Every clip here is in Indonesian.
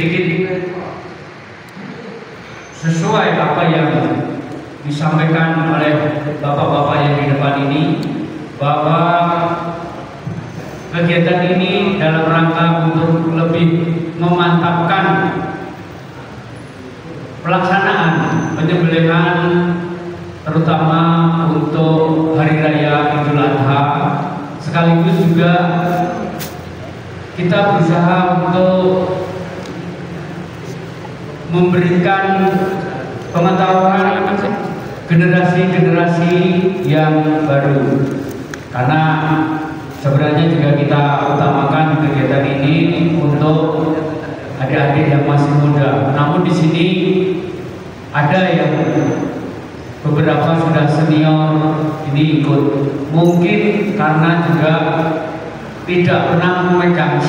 sedikit sesuai apa yang disampaikan oleh bapak-bapak yang di depan ini, bahwa kegiatan ini dalam rangka untuk lebih memantapkan pelaksanaan penyembelihan terutama untuk Hari Raya Idul Adha, sekaligus juga kita berusaha untuk memberikan pengetahuan generasi-generasi yang baru, karena sebenarnya juga kita utamakan kegiatan ini untuk adik-adik yang masih muda. Namun di sini ada yang beberapa sudah senior ini ikut, mungkin karena juga tidak pernah memegang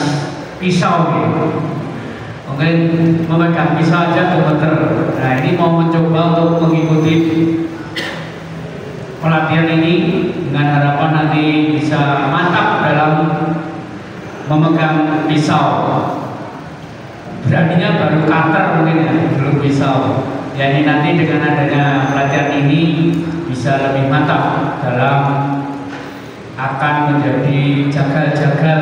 pisau gitu. Mungkin memegang pisau aja gemeter. Nah, ini mau mencoba untuk mengikuti pelatihan ini dengan harapan nanti bisa mantap dalam memegang pisau. Beraninya baru cutter mungkin ya, belum pisau. Ya, ini nanti dengan adanya pelatihan ini bisa lebih mantap dalam akan menjadi jagal-jagal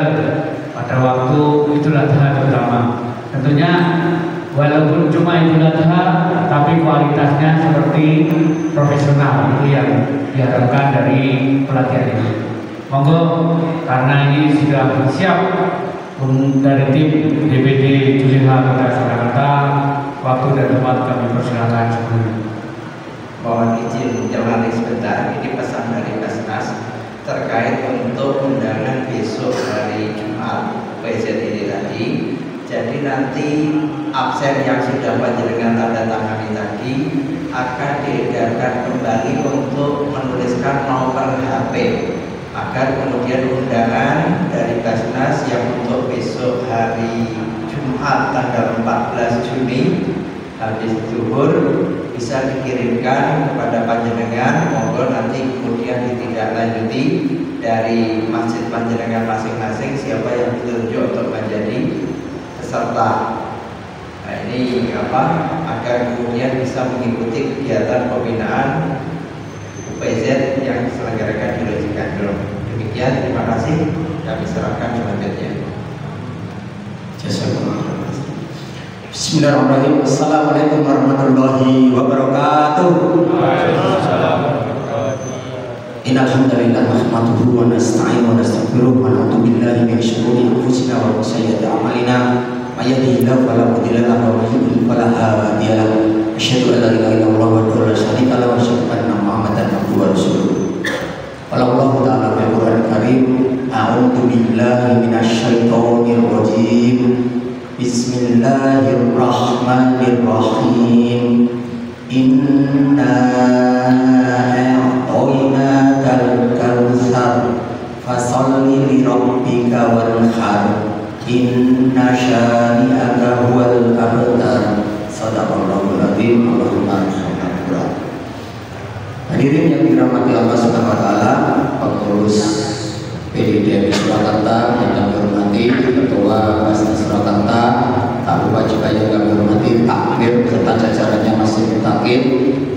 pada waktu Idul Adha terutama. Tentunya walaupun cuma Idul Adha, tapi kualitasnya seperti profesional, itu yang diharapkan dari pelatihan ini. Monggo, karena ini sudah siap dari tim DPD Juleha Kota Surakarta, waktu dan tempat kami persilakan sebelumnya. Mohon izin menjalani sebentar, ini pesan dari Basnas terkait untuk undangan besok hari Jumat PZ ini tadi. Jadi nanti absen yang sudah panjenengan tanda tangani tadi akan diedarkan kembali untuk menuliskan nomor HP, agar kemudian undangan dari Basnas yang untuk besok hari Jumat tanggal 14 Juni habis zuhur bisa dikirimkan kepada panjenengan. Monggo nanti kemudian ditindaklanjuti dari masjid panjenengan masing-masing siapa yang ditunjuk untuk menjadi peserta. Nah, ini agar kemudian bisa mengikuti kegiatan pembinaan UPZ yang diselenggarakan di Loji Gandrung. Demikian, terima kasih. Kami serahkan selanjutnya. Bismillahirrahmanirrahim. Assalamualaikum warahmatullahi wabarakatuh. Innal hamdalillah nahmaduhu wa nasta'inuhu wa nastaghfiruh wa na'udzu billahi min shururi anfusina wa min sayyiati a'malina. May yahdihillahu fala mudilla lahu wa may yudlil fala hadiya lahu. Asyhadu an la ilaha illallah wahdahu la syarika lahu wa asyhadu anna Muhammadan abduhu wa rasuluh. Qala Allah ta'ala fil Qur'anil Karim, a'udzu billahi minasy syaithanir rajim. Bismillahirrahmanirrahim. Inna a'tainakal kautsar fasholli li rabbika wanhar. Inna syani'aka huwal abtar. Shadaqallahul adzim. Allahumma shalli. Hadirin yang dirahmati Allah Subhanahu wa taala, pengurus PDD Surakarta yang kami hormati, Ketua Basnas Surakarta, tak lupa juga yang kami hormati takmir serta jajarannya masih mutakin,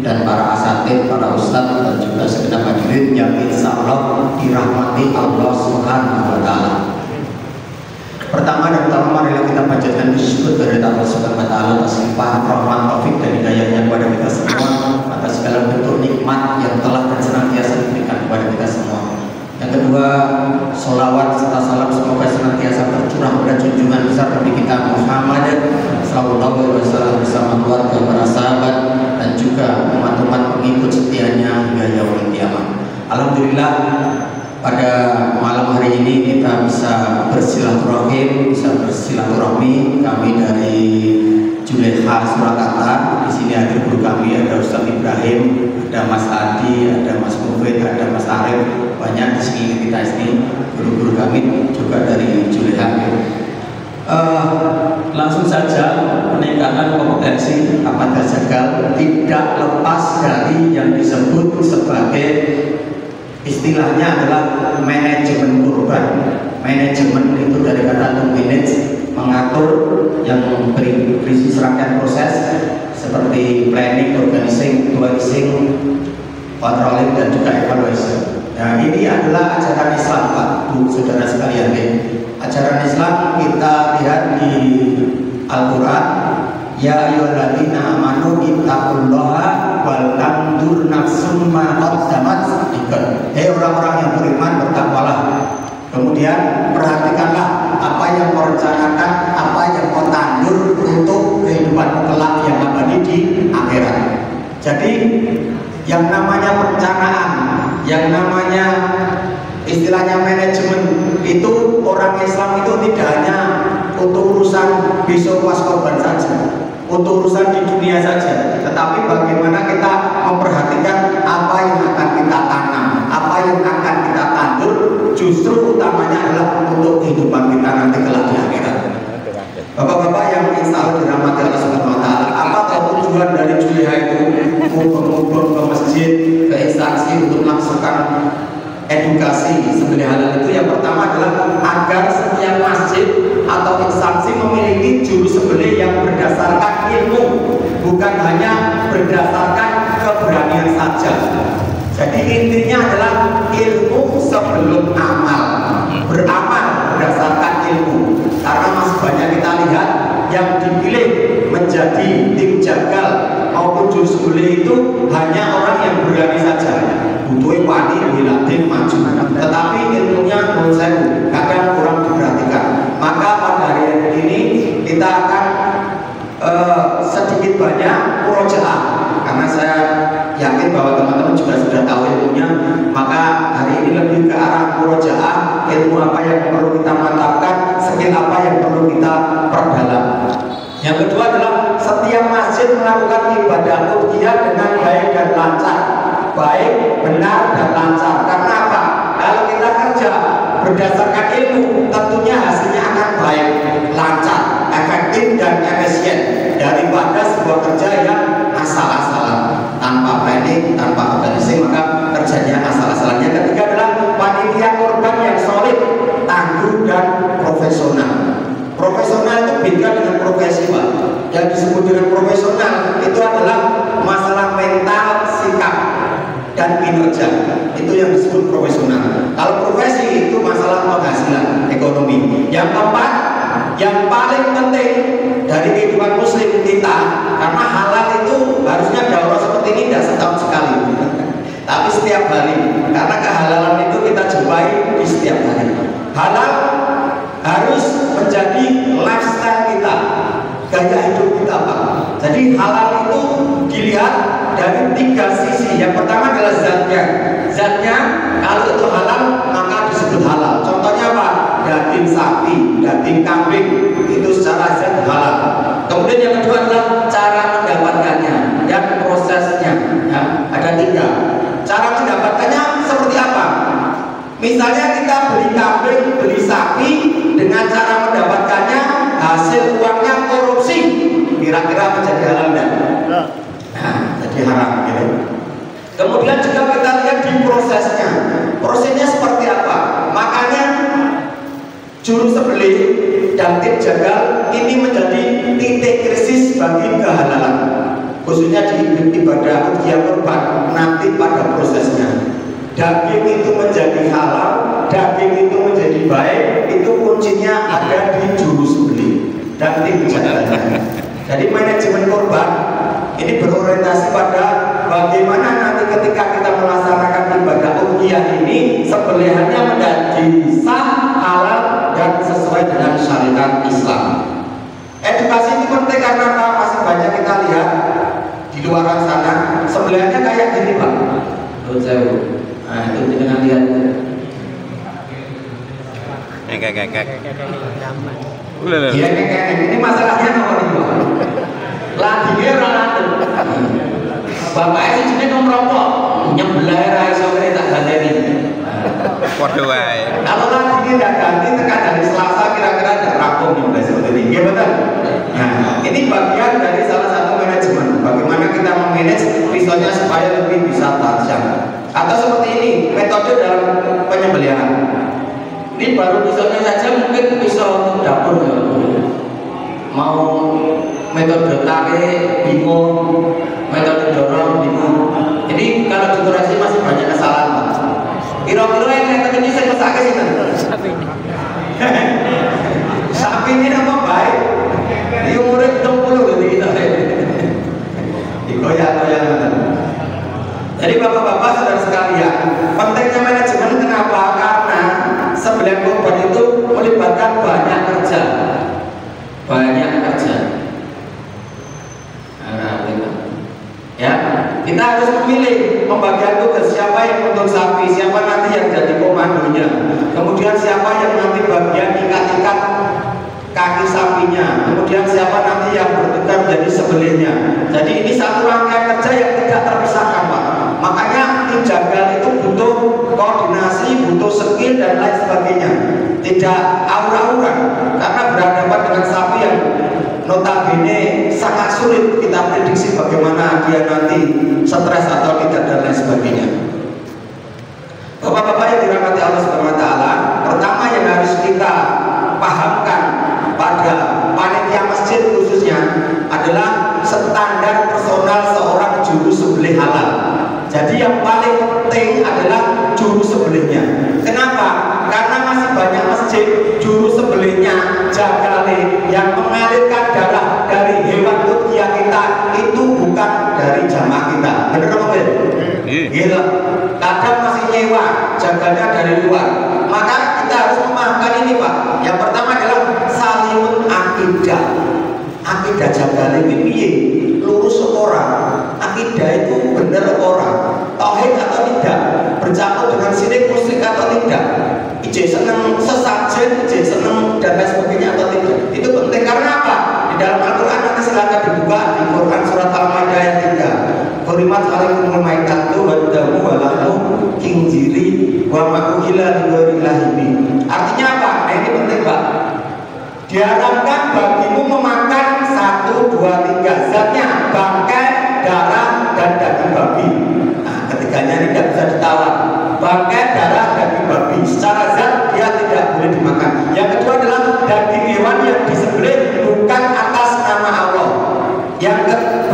dan para asatid, para ustadz, dan juga segenap hadirin yang insya Allah dirahmati Allah Subhanahu wa taala. Pertama dan utama marilah kita panjatkan syukur dari Allah Subhanahu wa taala atas limpahan rahmat, taufik dan hidayahnya kepada kita semua, atas segala bentuk nikmat yang telah dan senantiasa diberikan kepada kita semua. Yang kedua, sholawat serta salam semoga senantiasa tercurah pada junjungan besar Nabi kita Muhammad sallallahu alaihi wasallam bersama keluarga, para sahabat, dan juga umat-umat pengikut setianya hingga yaumul kiamat. Alhamdulillah, pada malam hari ini kita bisa bersilaturahmi. Kami dari Juleha Surakarta, di sini hadir guru kami, ada Ustaz Ibrahim, ada Mas Adi, ada Mas Mufid, ada Mas Arif, banyak di sini kita ini guru-guru kami juga dari Juleha. Langsung saja, peningkatan kompetensi apa jagal tidak lepas dari yang disebut sebagai istilahnya adalah manajemen kurban. Manajemen itu dari kata to manage, mengatur yang berisi serangkaian proses seperti planning, organizing, advising, controlling, dan juga evaluation. Nah, ini adalah ajaran Islam, Pak, Bu, saudara sekalian. Ajaran Islam kita lihat di Al-Quran. Ya ayyuhalladzina amanu ittaqullaha wal tanzur nafsum ma qaddamat. Hei orang-orang yang beriman, bertakwalah. Kemudian perhatikanlah apa yang kau rencanakan, apa yang kau tandur untuk kehidupan kelak yang abadi di akhirat. Jadi yang namanya perencanaan, yang namanya istilahnya manajemen itu orang Islam itu tidak hanya untuk urusan besok pas korban saja, untuk urusan di dunia saja, tetapi bagaimana kita memperhatikan apa yang akan kita tanam, apa yang akan kita tandur, justru utamanya adalah untuk kehidupan kita nanti kelak di akhirat. Bapak-bapak yang insya Allah dirahmati Allah Subhanahu wa Ta'ala, apa tujuan dari Juleha itu? Ngumpul ke masjid, ke instansi untuk melaksanakan edukasi sembelih halal itu yang pertama adalah agar setiap masjid atau instansi memiliki juru sembelih yang berdasarkan ilmu, bukan hanya berdasarkan keberanian saja. Jadi intinya adalah ilmu sebelum amal, beramal berdasarkan ilmu. Karena masih banyak kita lihat yang dipilih menjadi tim jagal maupun juru sembelih itu hanya orang yang berani saja, butuh wani dilatih maju, tetapi ilmunya menurut saya kadang kurang diperhatikan. Maka pada hari ini kita akan sedikit banyak murojaah, karena saya yakin bahwa teman-teman juga sudah tahu ilmunya. Maka hari ini lebih ke arah murojaah, ilmu apa yang perlu kita mantapkan, skill apa yang perlu kita perdalam. Yang kedua adalah setiap masjid melakukan ibadah udhiyah dengan baik dan lancar, baik, benar, dan lancar. Karena apa? Kalau kita kerja berdasarkan ilmu, tentunya hasilnya akan baik, lancar, efektif, dan efisien daripada sebuah kerja yang asal-asalan, tanpa planning, tanpa organisasi, maka kerjanya asal-asalan. Yang ketiga adalah panitia korban yang solid, tangguh, dan profesional. Profesional itu beda dengan profesi, Pak. Yang disebut dengan profesional itu adalah masalah mental, sikap, dan kinerja. Itu yang disebut profesional. Kalau profesi itu masalah penghasilan ekonomi. Yang keempat, yang paling penting dari kehidupan muslim kita, karena halal itu harusnya daurah seperti ini tidak setahun sekali, tapi setiap hari. Karena kehalalan itu kita jumpai di setiap hari. Halal harus menjadi lifestyle kita, gaya hidup kita, Pak. Jadi halal itu dilihat dari tiga sisi. Yang pertama adalah zatnya. Zatnya kalau itu halal maka disebut halal. Contohnya apa? Daging sapi, daging kambing itu secara zat halal. Kemudian yang kedua adalah cara mendapatkannya dan prosesnya. Ya, ada tiga. Cara mendapatkannya seperti apa? Misalnya kita beli kambing, beli sapi, dengan cara mendapatkannya hasil uangnya korupsi, kira-kira menjadi halal enggak? Nah, jadi haram gitu. Kemudian juga kita lihat di prosesnya. Prosesnya seperti apa? Makanya juru sembelih dan tim jagal ini menjadi titik krisis bagi kehalalan, khususnya di ibadah udhiyah kurban nanti pada prosesnya. Daging itu menjadi halal, daging itu menjadi baik, itu kuncinya ada di juru sembelih dan tim jagalnya. Jadi manajemen kurban ini berorientasi pada bagaimana nanti ketika kita melaksanakan ibadah udhiyah ini sembelihannya menjadi sah, halal, dan sesuai dengan syariat Islam. Edukasi ini penting karena apa? Masih banyak kita lihat di luar sana sembelihannya kayak gini, Pak. Nah, itu dengan lihat. Ini masalahnya nomor 2. Lagi dia orang adu. Bapaknya sih jenis ngerokok, nyebelah ra iso tak ganteni. Padha wae. Kalau lagi dia tidak ganti tekan dari Selasa kira-kira tidak rampung nih seperti ini. Iya betul. Nah, ini bagian dari salah satu manajemen. Bagaimana kita memanage pisaunya supaya lebih bisa tajam. Atau seperti ini metode dalam penyembelihan. Ini baru pisaunya saja mungkin pisau untuk dapur ya. mau metode tarik bingung, metode dorong bingung. Jadi kalau dikoreksi masih banyak kesalahan, Pak. Kira-kira yang ngerti ini saya pesake sih kan? Sapi ini nama baik. Dia umurnya 60 gitu kita. Dikoyak-koyak. Jadi bapak-bapak saudara sekalian, pentingnya manajemen kenapa? Karena sebelah korban itu melibatkan banyak kerja. Ya, kita harus memilih pembagian tugas, siapa yang untuk sapi, siapa nanti yang jadi komandonya, kemudian siapa yang nanti bagian ikat-ikat kaki sapinya, kemudian siapa nanti yang bertugas menjadi sembelihnya. Jadi ini satu rangkaian kerja yang tidak terpisahkan, Pak. Makanya tim jagal itu butuh koordinasi, butuh skill dan lain sebagainya. Tidak aura-aura, karena berhadapan dengan sapi yang notabene sangat sulit kita prediksi bagaimana dia nanti stres atau tidak dan lain sebagainya. Bapak-bapak yang dirahmati Allah Subhanahu wa taala, pertama yang harus kita pahamkan pada panitia masjid khususnya adalah standar personal seorang juru sembelih halal. Jadi yang paling penting adalah juru sembelihnya. Kenapa? Karena masih banyak masjid juru sembelihnya jagale yang mengalirkan darah dari hewan udhiyah kita itu bukan dari jamaah kita. Benar apa enggak? Gila. Kadang masih nyewa jagalnya dari luar. Maka kita harus memahamkan ini, Pak. Yang pertama adalah salimun akidah. Akidah jagale piye? Lurus orang. Akidah itu benar orang. Tauhid atau tidak? Bercampur dengan syirik musyrik atau tidak? Ije seneng sesajen, ije seneng dan lain sebagainya atau tidak? Itu penting karena apa? Di dalam Al-Quran nanti silakan dibuka di Quran surat Al-Maidah ayat 3. Qurimat alaikumul maitatu wa damu wa lahmu khinziri wa ma'uhila li ghairillahi bi. Artinya apa? Nah, ini penting, Pak. Diharapkan bagimu memakan 1, 2, 3 zatnya, bangkai, darah, dan daging babi. Nah, ketiganya ini tidak bisa ditawar. Bangkai, darah, daging babi secara zat dia tidak boleh dimakan. Yang kedua adalah daging hewan yang disembelih bukan atas nama Allah. Yang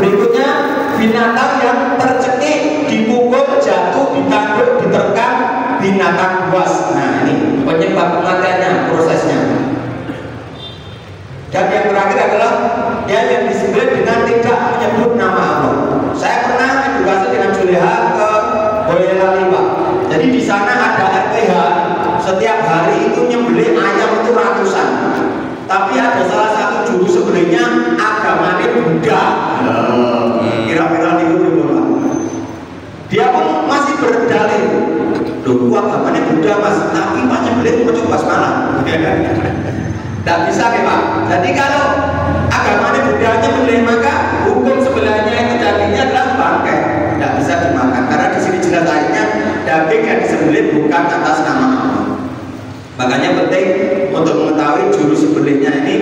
berikutnya binatang yang tercekik, dipukul, jatuh, ditanduk, diterkam, binatang buas. Nah, ini penyebab kematiannya, prosesnya. Dan yang terakhir adalah dia yang disembelih dengan tidak menyebut nama Allah. Saya pernah edukasi dengan Juleha ke Boyolali, Pak. Jadi di sana ada RPH, setiap hari itu nyembelih ayam itu ratusan. Tapi ada salah satu juru sembelihnya agamanya Buddha. Kira-kira itu Pak. Dia pun masih berdalih. Loh, agamanya Buddha Mas, tapi Pak nyembelih mau coba semalam. Tidak bisa ya, Pak. Jadi kalau agamanya Buddhanya menyembelih, maka hukum sebelahnya itu dagingnya adalah bangkai, tidak bisa dimakan. Karena di sini jelas ayatnya daging yang disembelih bukan atas nama Allah. Makanya penting untuk mengetahui juru sembelihnya ini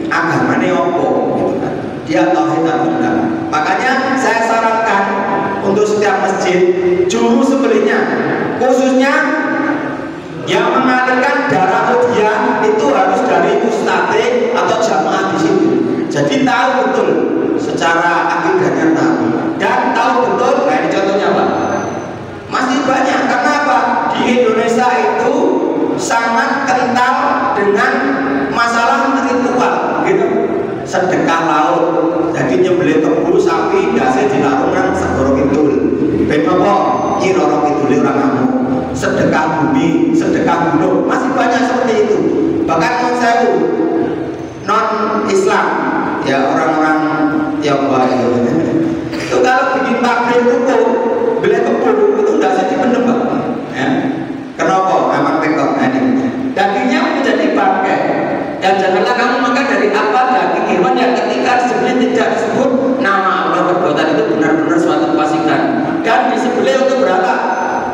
agamanya apa, gitu kan? Dia tauhid atau enggak. Makanya saya sarankan untuk setiap masjid juru sembelihnya, khususnya yang mengalirkan darah udhiyah itu harus dari ustadz atau jamaah di situ. Jadi tahu betul secara akidahnya tahu dan tahu betul. Nah, ini contohnya, Pak. Masih banyak. Karena apa? Di Indonesia itu sangat kental dengan masalah ritual, gitu. Sedekah laut. Jadi nyembelih kebo sapi biasa dilakukan segoro kidul. Ben apa? Nyiroro kidule orang ngamuk. Sedekah bumi, sedekah gunung, masih banyak seperti itu. Bahkan menurut saya non Islam, ya orang-orang Tionghoa itu kalau bikin pabrik kuku, beli kebun itu nggak jadi bener, Pak. Ya. Kenapa? Memang tekok ini. Dagingnya menjadi bangkai. Dan janganlah kamu makan dari apa daging hewan yang ketika disembelih tidak disebut nama Allah. Perbuatan itu benar-benar suatu kefasikan. Dan disembelih untuk berapa?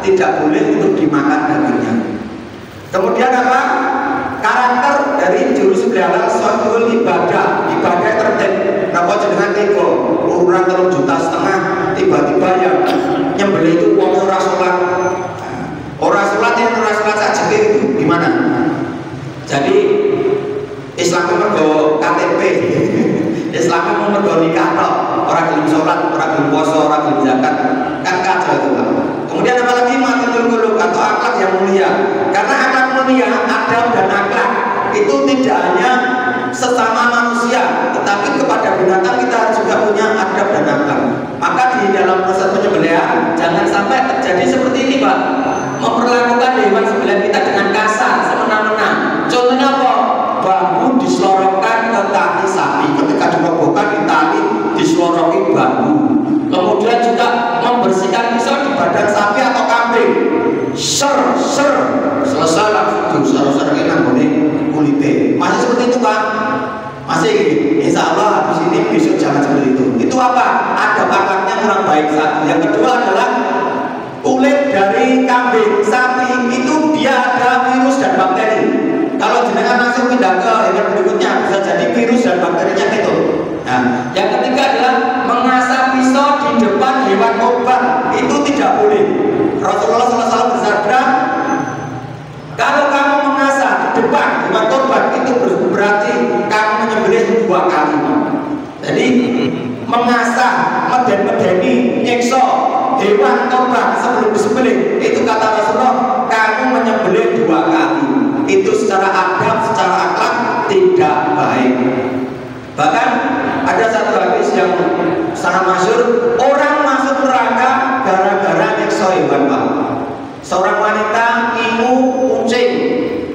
Tidak boleh untuk dimakan dagingnya. Kemudian apa? Karakter dari juru sembelih halal suatu ibadah tertib. Napa jenengan tega ukuran 3,5 juta tiba-tiba yang nyembelih itu wong ora salat. Ora salat yang ora salat saja itu gimana? Jadi Islam itu mergo KTP. Islam mau mergo nikah tok, orang gelem sholat, orang gelem poso, orang gelem zakat, kan kacau itu Pak. Kemudian apalagi matilul qulub atau akhlak yang mulia. Karena akhlak mulia, adab dan akhlak itu tidak hanya sesama manusia, tetapi kepada binatang kita juga punya adab dan akhlak. Maka di dalam proses penyembelihan jangan sampai terjadi seperti ini Pak, memperlakukan hewan sembelihan kita dengan kasar, semena-mena. Contohnya apa? Bambu diselorokkan ke kaki sapi, ketika dirobohkan di tali diseloroki bambu. Kemudian juga membersihkan pisau di badan sapi atau kambing. Selesai langsung ser ini nanggone kulite. Masih seperti itu Pak? Masih gitu. Insya Allah habis ini besok jangan seperti itu. Itu apa? Ada akhlaknya kurang baik satu. Yang kedua adalah kulit dari kambing, sapi itu dia ada virus dan bakteri. Kalau jenengan langsung pindah ke hewan berikutnya bisa jadi virus dan bakterinya gitu. Nah, yang ketiga adalah mengasah pisau di depan hewan kurban, itu tidak boleh. Rasulullah SAW bersabda, kalau kamu mengasah di depan hewan kurban itu berarti kamu menyembelih 2 kali. Jadi mengasah, medeni, nyekso hewan kurban sebelum disembelih itu kata Rasulullah kamu menyembelih 2 kali. Itu secara adab, secara akhlak tidak baik. Bahkan ada satu hadis yang sangat masyhur, orang masuk neraka gara-gara nyiksa hewan Pak. Seorang wanita ngimu kucing,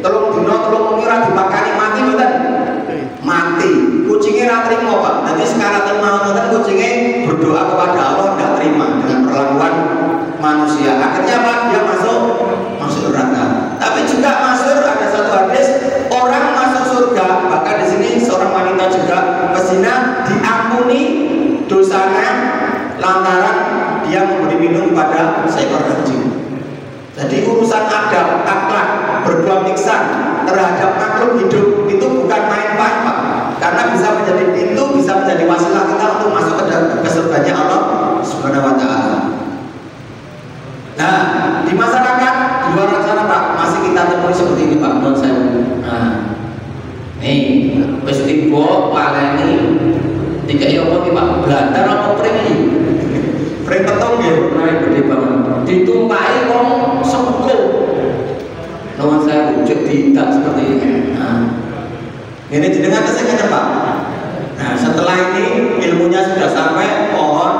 telung dino telung mengira dimakani mati betul? Mati. Kucingnya tidak terima Pak. Nanti sekarang mau kucingnya berdoa kepada Allah tidak terima dengan perlakuan manusia. Akhirnya Pak dia masuk neraka. Tapi juga masuk ada satu hadis orang masuk surga, bahkan di sini seorang wanita juga pezina diampuni dosanya lantaran dia memberi minum pada seekor anjing. Jadi urusan adab, akhlak, berbuat ihsan terhadap makhluk hidup itu bukan main-main Pak. Karena bisa menjadi pintu, bisa menjadi wasilah kita untuk masuk ke surganya Allah Subhanahu wa taala. Nah, di masyarakat di luar sana Pak masih kita temui seperti ini Pak, menurut saya. Nah, nih, wis tiba paleni tiga apa iki Pak? Blandar apa pring iki? Pring petong nggih, naik gede banget. Ditumpahi wong sempul. Nuwun saya wujud tidak seperti ini. Nah, ini jenengan kesengaja Pak. Nah, setelah ini ilmunya sudah sampai, mohon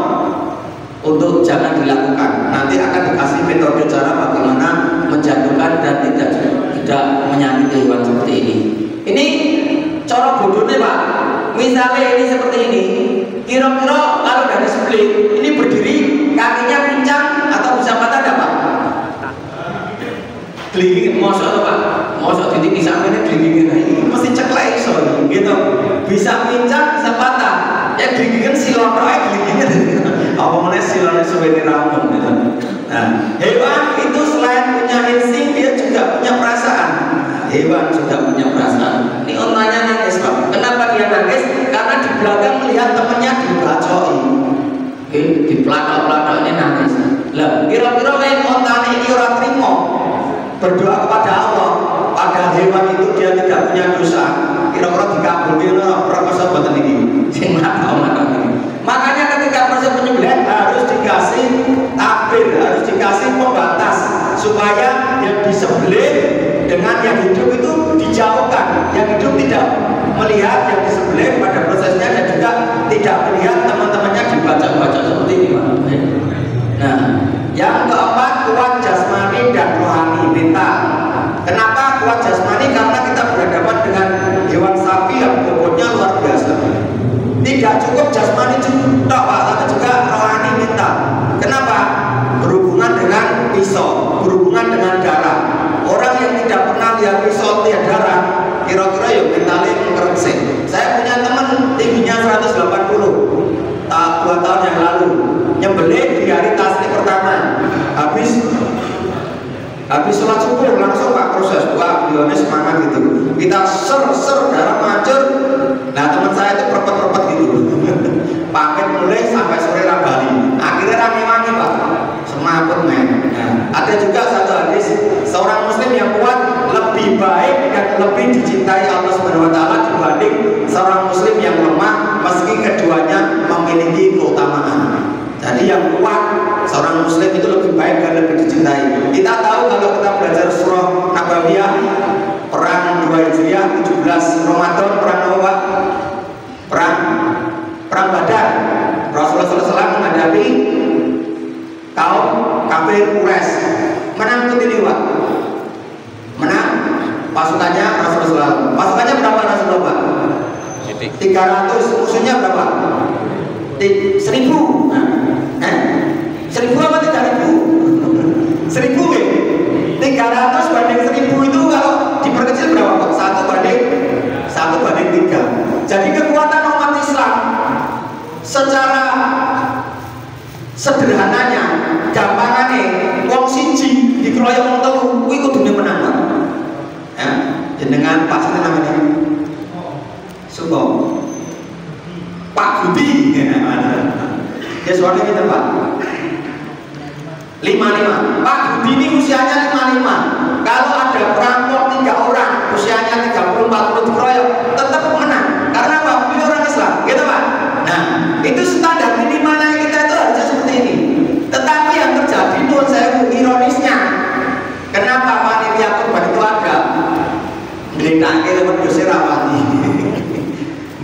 untuk jangan dilakukan. Nanti akan dikasih metode cara bagaimana menjatuhkan dan tidak menyakiti hewan seperti ini. Ini cara bodohnya Pak. Misalnya ini seperti ini, kira-kira kalau dari sebelah ini berdiri, kakinya pincang atau bisa patah tidak Pak? Gelingin, mosok Pak. Mosok titik di sampingnya gelingin, ini mesti ceklek so, gitu. Bisa pincang, bisa patah. Ya gelingin silotnya gelingin. Apa mana silonnya suwe rambut gitu. Nah, hewan itu selain punya insting dia juga punya perasaan. Hewan juga punya perasaan. Ini ontanya nangis Pak. Kenapa dia nangis? Karena di belakang melihat temannya dibacoi. Di pelatok-pelatok ini nangis. Lah, kira-kira lain ontanya ini orang terima berdoa kepada Allah. Padahal hewan itu dia tidak punya dosa. Kira-kira dikabulkan profesor boten ini. Sing tahu ini. Makanya ketika proses penyembelihan harus dikasih takbir, harus dikasih pembatas supaya yang disembelih dengan yang hidup itu dijauhkan. Yang hidup tidak melihat yang disembelih pada prosesnya dan juga tidak melihat teman-temannya dibaca-baca seperti ini Pak. Nah, yang keempat kuat jasmani dan rohani mental. Kenapa kuat jasmani? Karena kita berhadapan dengan hewan sapi yang bobotnya luar biasa. Tidak cukup jasmani juga Pak, tapi juga rohani mental. Kenapa? Berhubungan dengan pisau, berhubungan dengan darah. Orang yang tidak pernah lihat pisau, lihat darah, kira-kira ya mentalnya mengkerengsek. Saya punya teman tingginya 180, 2 tahun yang lalu, nyembelih di hari tasnik pertama. Habis sholat subuh langsung Pak proses. Wah, beliaunya semangat gitu. Kita ser darah mancur. Nah, teman saya itu perpet-perpet gitu. Pamit mulai sampai sore Bali. Akhirnya rame-rame Pak. Semangat men. Nah, ada juga satu hadis, seorang muslim yang kuat lebih baik dan lebih dicintai Allah Subhanahu wa taala dibanding seorang muslim yang lemah meski Kita tahu kalau kita belajar surah Nabawiyah, perang 2 Hijriah 17 Ramadan, perang apa? Perang Badar. Rasulullah SAW menghadapi kaum kafir Quraisy. Menang atau tidak, Pak? Menang. Pasukannya Rasulullah. Pasukannya berapa Rasulullah? 300. Musuhnya berapa? 1000. 1000 apa 3000? 1000 ya? 300 banding 1000 itu kalau diperkecil berapa Pak? 1 banding 3. Jadi kekuatan umat Islam secara sederhananya, gampangannya, wong siji dikeroyok wong telu kuwi kudune menang. Ya, jenengan Pak sinten namanya? Suko. Pak Budi. Ya soalnya kita Pak 55. Pak Budi ini usianya 55. Kalau ada perampok 3 orang usianya 30-40 dikeroyok tetap menang. Karena apa? Beliau orang Islam, gitu Pak. Nah, itu standar minimalnya kita itu harusnya seperti ini. Tetapi yang terjadi menurut saya ironisnya, kenapa panitia kurban itu ada? Ngelitake wedhus rawani.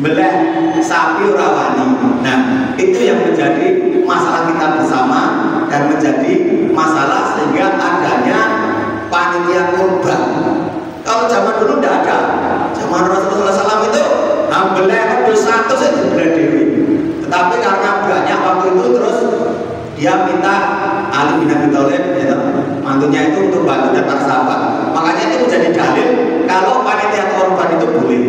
Belah sapi rawani. Nah, itu yang menjadi masalah kita bersama dan menjadi masalah sehingga adanya panitia kurban. Kalau zaman dulu tidak ada. Zaman Rasulullah SAW itu belah wedhus 100 saja belah dewi. Tetapi karena banyak waktu itu terus dia minta Ali bin Abi Thalib, ya, mantunya itu untuk bantu dan para sahabat. Makanya itu menjadi dalil kalau panitia kurban itu boleh.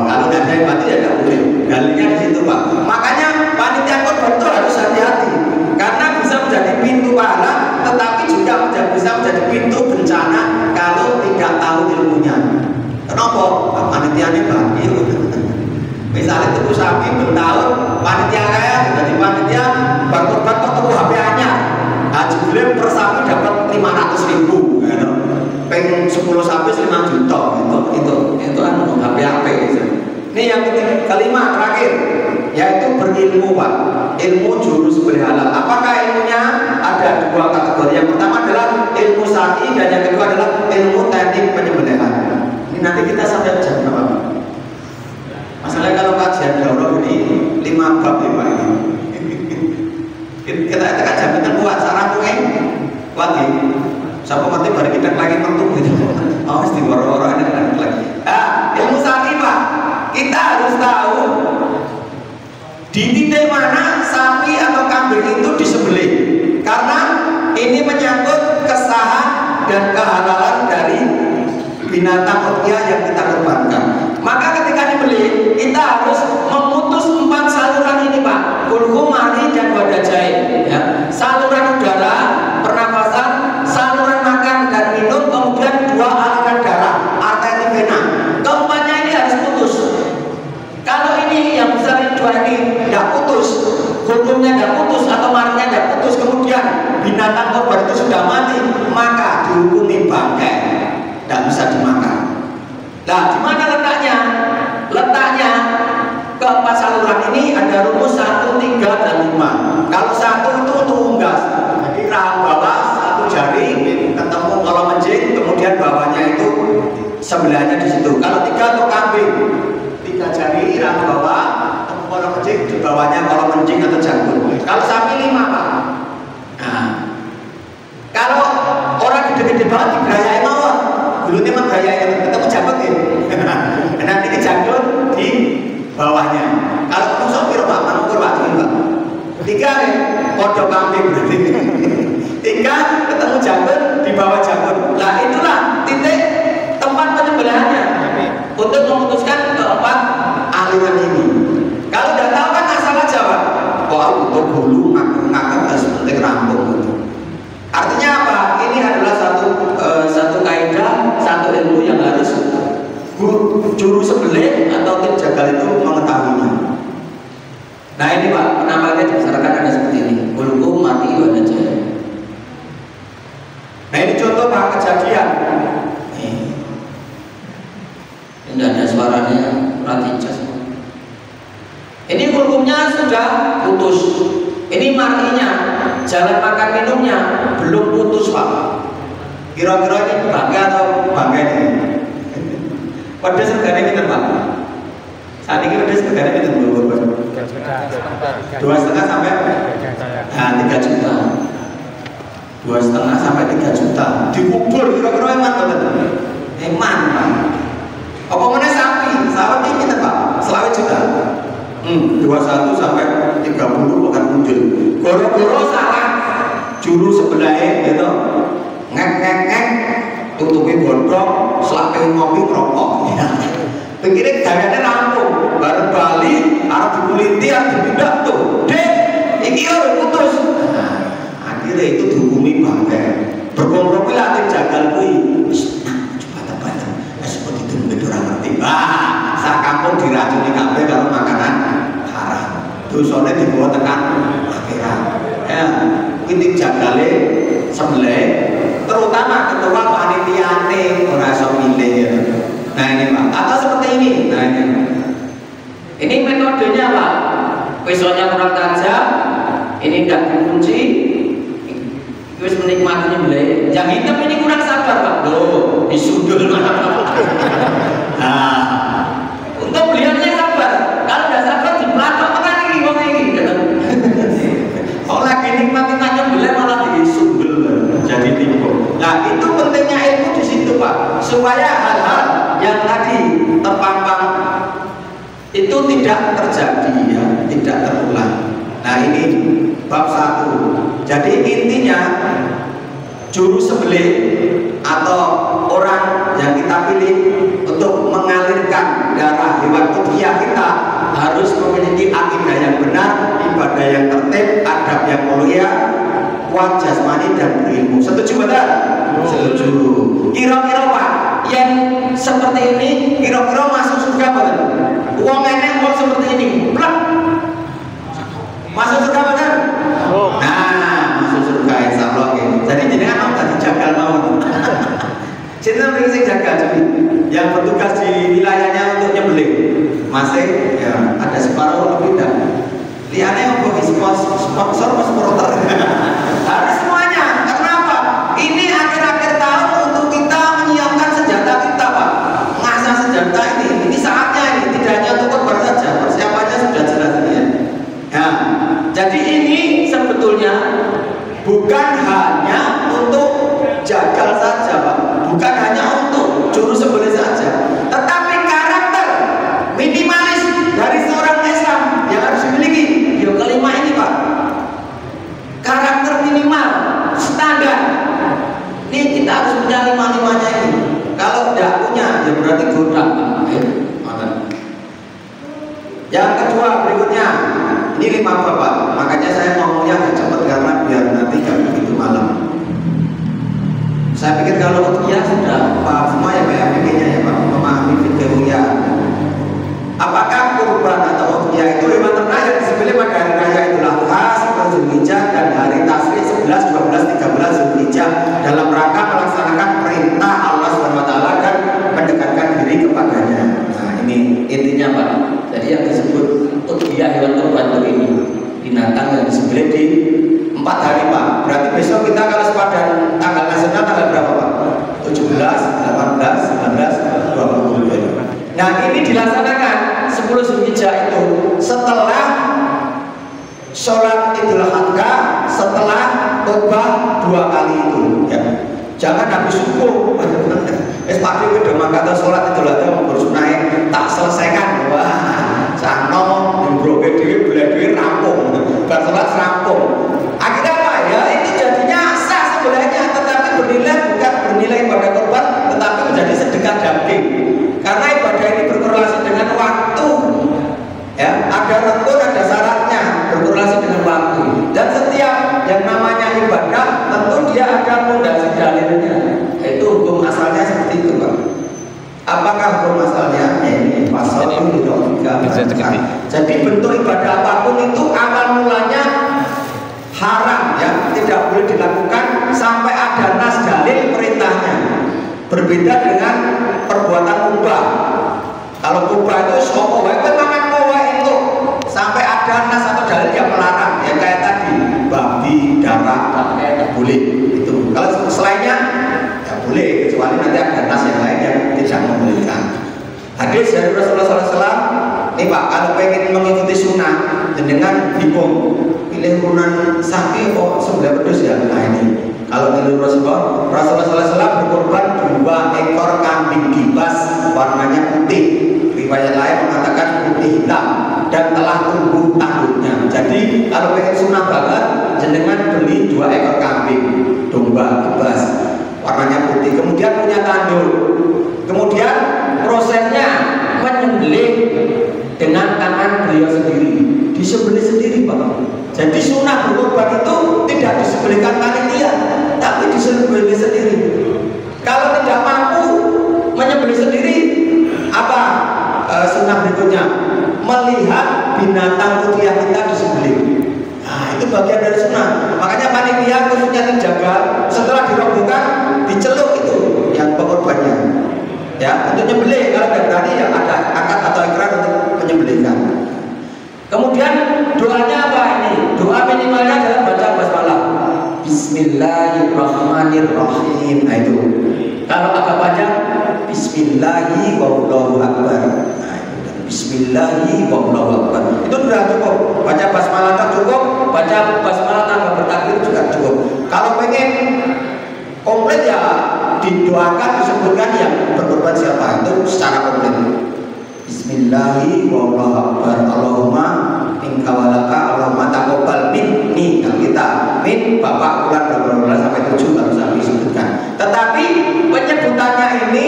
Kalau tidak ada yang bantu ya tidak boleh. Dalilnya di situ Pak. Makanya panitia kurban itu harus hati-hati karena bisa menjadi pintu pahala, tetapi juga bisa menjadi pintu bencana kalau tidak tahu ilmunya. Kenapa? Panitianya bagi. Misalnya tuku sapi bentahun, panitia kaya jadi panitia berkorban kok tuku HP anyar. Jebule per sapi dapat 500.000, ya, pengen 10 sapi 5 juta, itu kan HP gitu. Ini yang kelima terakhir, yaitu berilmu Pak, ilmu jurus halal. Apakah ilmunya? Ada 2 kategori. Yang pertama adalah ilmu syar'i dan yang kedua adalah ilmu teknik penyembelihan. Ini nanti kita sampai jam berapa? Masalahnya kalau kajian daurah ini 5 bab ya Pak ini. Kita tekan jaminan kuat sarang kuat ya. Siapa mati baru kita lagi mentung gitu. Oh mesti waro-waro ada lagi. Ilmu syar'i Pak, kita harus tahu di titik mana sapi atau kambing itu disembelih. Karena ini menyangkut kesahan dan kehalalan dari binatang udhiyah yang kita korbankan. Maka ketika dibeli, kita harus memutus 4 saluran ini Pak, kulhu, mani, dan wadajain, ya. Saluran udara, pernapasan, saluran makan dan minum, kemudian 2 aliran darah, arteri vena. Keempatnya ini harus putus. Kalau ini yang besar ini 2 ini tidak putus, kulhunya tidak putus atau maninya tidak putus, kemudian binatang korban itu sudah mati, maka dihukumi bangkai, tidak bisa dimakan. Nah, di mana letaknya? Letaknya keempat saluran ini ada rumus 1, 3, dan 5. Kalau 1 itu untuk unggas, jadi rahang bawah 1 jari ketemu kolom menjing, kemudian bawahnya itu sebelahnya di situ. Kalau 3 untuk kambing, 3 jari rahang bawah ketemu kolom menjing, di bawahnya kolom menjing atau janggut. Kalau sapi 5 Pak. Nah, kalau orang gede-gede banget digerayai mawon. Dulu memang gaya ketemu jambet ya. Nanti kejangkut di bawahnya. Kalau musuh piro Pak, mengukur Pak juga. 3 nih, kodok kambing berarti. 3 ketemu jambet di bawah jambut. Nah itulah titik tempat penyembelihannya untuk memutuskan keempat aliran ini. Kalau tidak tahu kan asal aja Pak. Wah untuk bulu ngakak harus penting rampung. Artinya apa? Ini adalah satu kaidah, satu ilmu yang harus juru sembelih atau tim jagal itu mengetahuinya. Nah ini Pak, penampakannya dibesarkan ada seperti ini. Kulku mati wadajain. Nah ini contoh Pak kejadian. Ini ada suaranya ratijas. Ini kulkumnya sudah putus. Ini martinya, jalan makan minumnya belum putus Pak. Kira-kira ini bangga atau bangga ini? Pedes regane pinten, Pak? Saat ini pedes regane pinten, Bu? 2,5 sampai 3 juta. 2,5 sampai 3 juta. Dikubur kira-kira eman betul. Eman, Pak. Apa mana sapi? Sapi ini pinten, Pak? 20 juta. 21 sampai 30 bukan muncul. Goro-goro salah. Juru sebelahnya gitu. Ngek tutupi gondrong, selape ngopi ngerokok. Pikirnya gayanya rampung, baru Bali, arep dikuliti, arep dipindah tuh. Dek, iki udah putus. Akhirnya itu dihukumi bangke. Berkompromi latih jagal kui. Coba tebakan, seperti itu mungkin orang ngerti. Sak kampung diracuni kabeh kalau makanan haram. Dosane dibawa tekan akhirat. Ya, ini jagale sebelah, terutama ketua panitiane ora iso milih ya. Nah ini Pak, atau seperti ini. Nah ini metodenya Pak. Pisaunya kurang tajam, ini tidak dikunci, terus menikmatinya beli. Yang hitam ini kurang sabar Pak. Loh, disundul mana Pak? Nah, untuk beliaunya sabar. Kalau tidak sabar dipelatok makan ini ngomong ini. Kalau lagi nikmati beli malah disundul, jadi tipu. Nah itu pentingnya ilmu di situ Pak, supaya hal-hal yang tadi terpampang itu tidak terjadi ya, tidak terulang. Nah ini bab 1. Jadi intinya juru sembelih atau orang yang kita pilih untuk mengalirkan darah hewan udhiyah kita harus memiliki akidah yang benar, ibadah yang tertib, adab yang mulia, kuat jasmani dan berilmu. Setuju betul? Setuju. Kira-kira Pak, yang seperti ini kira-kira masuk surga betul? Uang enek uang seperti ini, plak. Masuk surga betul? Nah, masuk surga insya Allah. Jadi jenengan mau tadi jagal mau. Cinta sing jagal jadi yang bertugas di wilayahnya untuk nyembelih masih ya ada separuh lebih dah. Lihatnya untuk sponsor supporter harus semuanya. Kenapa? Ini akhir-akhir tahun untuk kita menyiapkan senjata kita Pak. Mengasah senjata ini saatnya ini tidak hanya untuk korban saja, persiapannya sudah jelas ini ya. Nah, jadi ini sebetulnya bukan hanya untuk jagal saja Pak, bukan hanya untuk juru sembelih saja, tetapi karakter minimalis dari seorang Islam yang harus dimiliki. Yang kelima ini Pak, karakter minimal standar. Ini kita harus punya lima-limanya ini. Kalau tidak punya, ya berarti godang. Yang kedua berikutnya, ini 5 Bapak. Makanya saya ngomongnya agak cepat karena biar nanti gak begitu malam. Saya pikir kalau udhiyah sudah paham semua ya Pak, pikirnya ya Pak, memahami fikihnya. Apakah kurban atau udhiyah itu hewan ternak yang disembelih pada hari raya Idul Adha, 10 Zulhijjah dan hari Tasyrik 11, 12, 13 Zulhijjah dalam rangka melaksanakan perintah Allah SWT dan mendekatkan diri kepadanya. Nah ini intinya Pak. Jadi yang disebut udhiyah hewan kurban ini binatang yang disembelih di 4 hari Pak. Berarti besok kita kalau sepadan tanggal nasional tanggal berapa Pak? 17, 18, 19, 20. Nah ini dilaksanakan 10 Zulhijjah itu setelah sholat Idul Adha, setelah khutbah 2 kali itu ya. Jangan habis subuh es pagi udah maka sholat Idul Adha mau bersunai tak selesaikan. Wah sano dibroke dhewe bela dhewe rampung bar sholat rampung. Akhirnya apa ya, ini jadinya sah sebenarnya, tetapi bernilai bukan bernilai pada korban, tetapi menjadi sedekah daging. Karena ibadah ini berkorelasi dengan waktu ya, ada rukun, ada syaratnya, berkorelasi dengan waktu. Dan setiap yang namanya ibadah tentu dia ada fondasi dalilnya, yaitu hukum asalnya seperti itu Pak. Apakah hukum asalnya? Ini pasal itu jadi bentuk ibadah apapun itu awal mulanya haram ya, tidak boleh dilakukan sampai ada nas dalil perintahnya. Berbeda dengan perbuatan mubah. Kalau mubah itu sopo wae makan kowe itu sampai ada nas atau dalil yang melarang, ya kayak tadi babi, darah, tak boleh itu. Kalau selainnya ya nanti ada nas yang lain yang tidak membolehkan. Hadis dari Rasulullah SAW, nih Pak, kalau pengen mengikuti sunnah dengan bingung pilih urunan sapi kok sebelah pedus ya. Nah ini kalau pilih Rasulullah SAW berkorban 2 ekor kambing kibas warnanya putih, riwayat lain mengatakan putih hitam dan telah tumbuh tanduknya. Jadi kalau pengen sunnah banget, jenengan beli 2 ekor kambing domba kibas warnanya putih, kemudian punya tanduk, kemudian prosesnya menyembelih dengan tangan beliau sendiri, disembelih sendiri Pak. Jadi sunnah berkorban itu tidak disembelihkan panitia, tapi disembelih sendiri. Kalau tidak mampu menyembelih sendiri, apa sunnah berikutnya? Melihat binatang rupiah kita disembelih. Nah itu bagian dari sunnah. Makanya panitia khususnya dijaga setelah dirobohkan diceluk itu yang pengorbannya. Ya, untuk nyembelih kalau tidak berani ya ada akad atau ikrar untuk menyembelihkan. Kemudian doanya apa ini? Doa minimalnya adalah baca basmalah. Bismillahirrahmanirrahim. Nah itu. Kalau agak panjang, Bismillahi wallahu akbar. Nah, Bismillahi wallahu akbar. Itu sudah cukup. Baca basmalah tak cukup, baca basmalah tanpa bertakbir juga cukup. Kalau pengen komplit ya didoakan, disebutkan yang berkorban siapa itu secara komplit. Bismillahi wallahu akbar. Allahumma minka walaka Allahumma taqabbal minni. Kalau kita min bapak bulan berapa sampai 7 kalau saya disebutkan. Tetapi penyebutannya ini,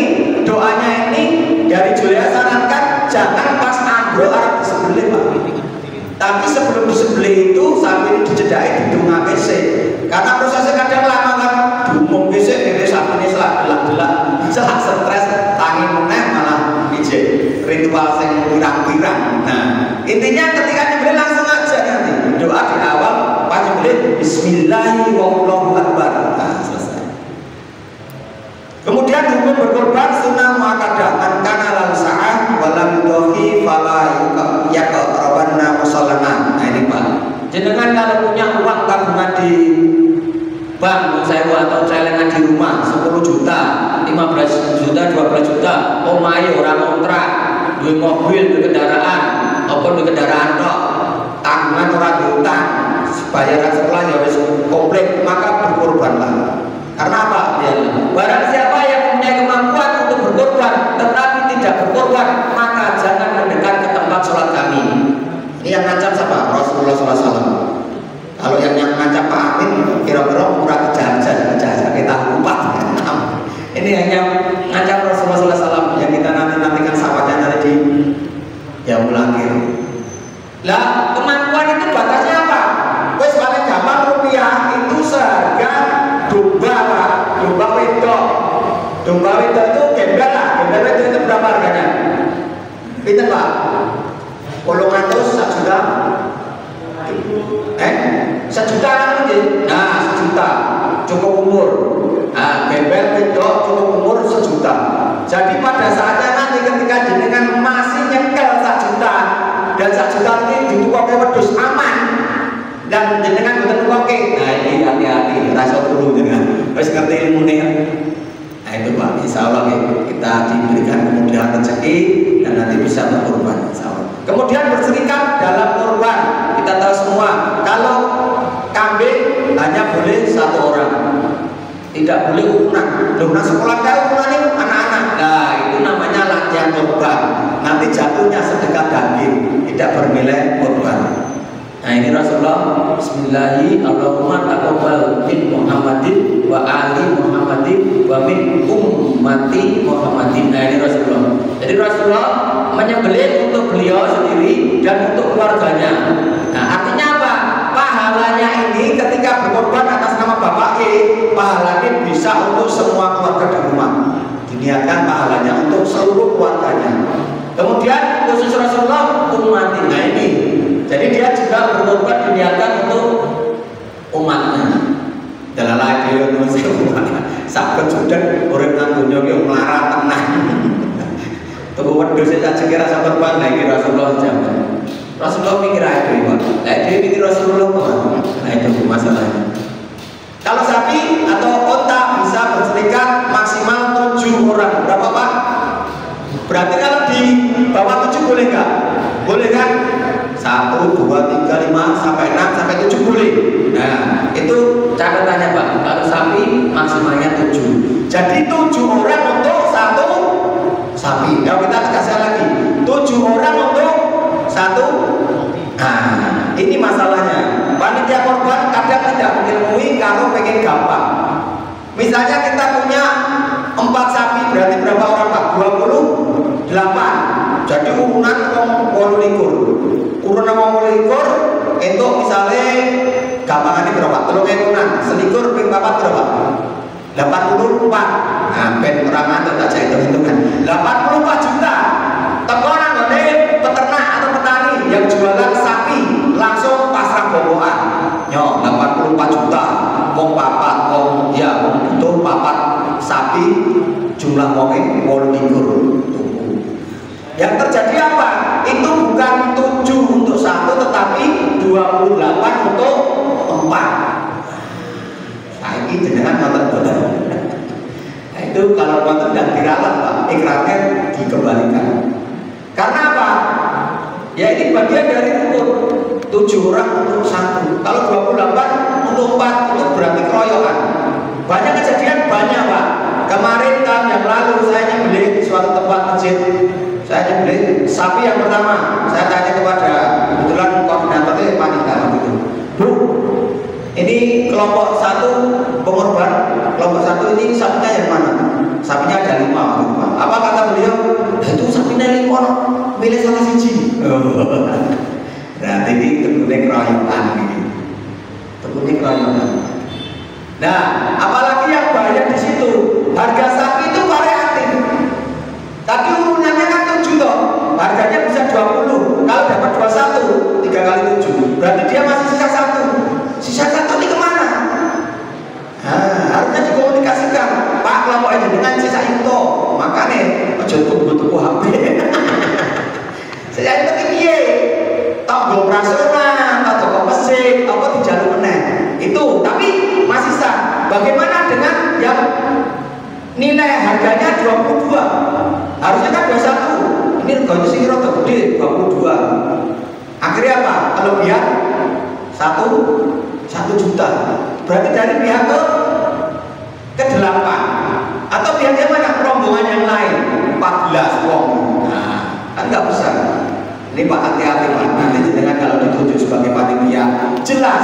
doanya ini dari Julia sarankan jangan pas ambruk arep disembelih Pak. Tapi sebelum disembelih itu sambil dijedai didungake sik. Karena prosesnya kadang lama kan dumung sik ini sampe selak gelak-gelak, selak stres, tangi meneh malah ijek ritual sing pirang-pirang. Nah, intinya ketika nyembelih langsung aja nanti doa di awal pas nyembelih Bismillahirrahmanirrahim wallahu akbar. Nah, selesai. Kemudian hukum berkorban sunnah muakkadah man kana lahu sa'ah wa lam yudhi fala yaqrabanna musallana. Nah ini Pak. Jenengan kalau punya uang tabungan di bank sewa atau celengan di rumah 10 juta, 15 juta, 12 juta, omahe ora kontrak, duwe mobil, duwe kendaraan, apa duwe kendaraan tok, tanggungan ora diutang, bayaran sekolah ya wis komplit, maka berkorbanlah. Karena apa? Ya, barang siapa yang mempunyai kemampuan untuk berkorban tetapi tidak berkorban, maka jangan mendekat ke tempat sholat kami. Ini yang ngancam siapa? Rasulullah SAW. Kalau yang ngancam Pak Amin, kira-kira murah kejajan kita lupa. Ini yang ngancam Rasulullah SAW yang kita nantikan sahabatnya nanti di yaumul akhir. Lah kemampuan itu batasnya apa? Wes paling gampang rupiah itu seharga domba Pak, domba wedok. Domba wedok itu gembel lah, gembel wedok itu berapa harganya? Pinten Pak? 800 1 juta. 1 juta kan ini? Nah 1 juta cukup umur. Nah gembel wedok cukup umur 1 juta. Jadi pada saatnya nanti ketika jenengan masih nyekel 1 juta dan 1 juta ini ditukoke wedhus aman dan jenengan boten tukoke. Nah ini hati-hati, rasa dulu jenengan. Wis ngerti ilmune. Nah itu Pak, insyaallah kita diberikan kemudahan rezeki dan nanti bisa berkorban insyaallah. Kemudian berserikat dalam korban. Kita tahu semua kalau kambing hanya boleh 1 orang, tidak boleh ukuran. Nah sekolah tahu ukurannya anak-anak. Nah itu namanya latihan korban. Nanti jatuhnya sedekah daging, tidak bernilai korban. Nah ini Rasulullah Bismillahirrahmanirrahim Allahumma taqabbal min Muhammadin wa ali Muhammadin wa min ummati Muhammadin. Nah ini Rasulullah. Jadi Rasulullah menyembelih untuk beliau sendiri dan untuk keluarganya. Nah artinya apa? Pahalanya ini ketika berkorban atas nama Bapak pahalanya bisa untuk semua keluarga di rumah. Diniatkan pahalanya untuk seluruh keluarganya. Kemudian khusus Rasulullah ummati. Nah ini jadi dia juga berkorban diniatkan untuk umatnya. Dalam lagi sakit sudah orang nantunya yang melarat tenang. Tuh wedhus saya kira sahabat Pak lagi Rasulullah zaman. Rasulullah mikir aja Pak. Nah dia mikir Rasulullah Pak. Nah itu masalahnya. Kalau sapi atau unta bisa berserikat maksimal 7 1, 2, 3, 5 sampai 6 sampai 7 boleh. Nah, itu catatannya Pak. Kalau sapi maksimalnya 7. Jadi 7 orang untuk satu sapi. Kalau kita tegaskan lagi, 7 orang untuk satu. Nah, ini masalahnya. Panitia korban kadang tidak mengilmui kalau pengen gampang. Misalnya kita punya 4 sapi, berarti berapa orang Pak? 28. Jadi urunan 28. Urunan 28 itu misalnya gampangannya berapa? Telung urunan, selikur ping 4 berapa? 84. Nah, ben orang ngantuk tak saya hitung-hitungan. 84 juta. Tekonan ngene peternak atau petani yang jualan sapi langsung pasrah boboan. Yo, 84 juta. Wong papat, wong ya wong butuh papat sapi jumlah wonge 28 tuku. Yang terjadi apa? Itu bukan 7 untuk 1 tetapi 28 untuk 4. Saiki jenengan ngoten-ngoten. Nah, itu kalau ngoten dan diralat Pak, ikrarnya dikembalikan. Karena apa? Ya ini bagian dari rukun. 7 orang untuk 1. Kalau 28 untuk 4 itu berarti keroyokan. Banyak kejadian banyak Pak. Kemarin tahun yang lalu saya nyembelih di suatu tempat masjid. Saya nyembelih sapi yang pertama. Saya tanya kepada kebetulan koordinatornya panitia gitu. Bu, ini kelompok 1 pengorban, kelompok 1 ini sapinya yang mana? Sapinya ada 5 gitu, Pak. Apa kata beliau? Itu sapinya 5, milih salah siji. Berarti ini tekune keroyokan ini. Tekune keroyokan. Nah, apalagi yang bayar di situ, harga sapi itu variatif. Tadi urunannya kan 7 toh, harganya bisa 20. Kalau dapat 21, 3 kali 7, berarti dia masih sisa 1. Sisa 1 ini kemana? Nah, harusnya dikomunikasikan. Pak, kelompok ini dengan sisa itu, makanya ojo tunggu HP. Sisa itu piye? Tak operasional, tak toko mesin, apa di jalur meneh. Itu, tapi masih sah. Bagaimana dengan yang nilai harganya 22? Harusnya kan 21. Ini reganya sih rada gede, 22. Akhirnya apa? Kelebihan 1 juta. Berarti dari pihak ke 8. Atau pihak yang mana? Rombongan yang lain 14 wong. Nah, kan nggak bisa. Ini Pak hati-hati Pak. Nanti jenengan kalau ditunjuk sebagai panitia jelas